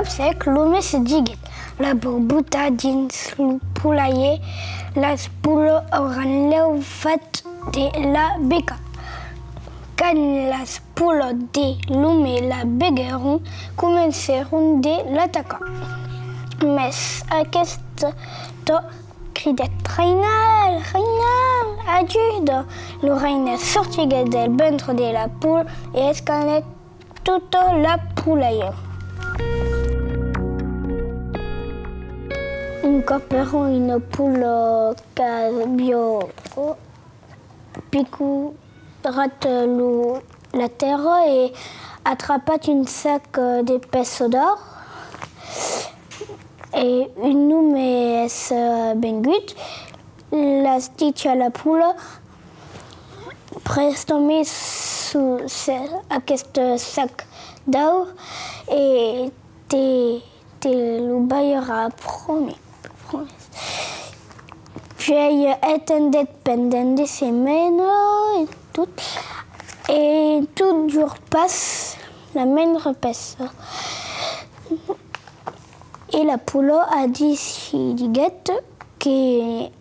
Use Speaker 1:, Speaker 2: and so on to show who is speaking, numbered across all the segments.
Speaker 1: sec, l'ume se diguet. La borbuta dins el poulailler, les poules hauran l'eufat de la beca. Quand les poules de l'ume la begueron, començaron de l'atacar. Mais aquest cridet Reinald, Reinald, ajuda! Le reine sortigué del ventre de la poule et escanet toute la poulailler. Un cop era una poule que havia picorat la terra i atrapat un sac de pes d'or. Et une nume és vengut, l'has dit a la poule, presta-me aquest sac d'or i te l'obeirà, promis. Puis ella attendait pendant des semaines et tout jour passe, la même repasse. Et la poule a dit diguet qu'elle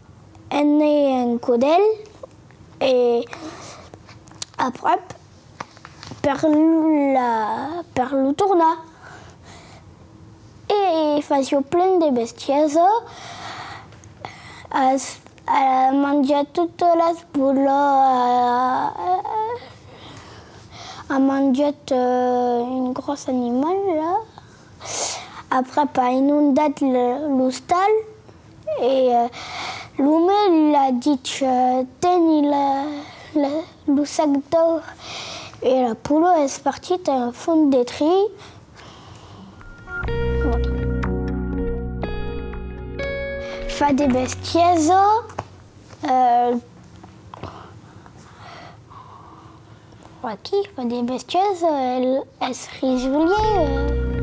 Speaker 1: est un codel et après per le tourna. Et faisait plein de bestiaises. A menjat toutes les poules, a menjat un gros animal là. Après, a inondat l'hostal et l'ume l'a dit teni le sac d'or. Et la poule est partie à un fond de tri. Fa des bestiaises. Qui fa des bestiaises, elle se réjouit.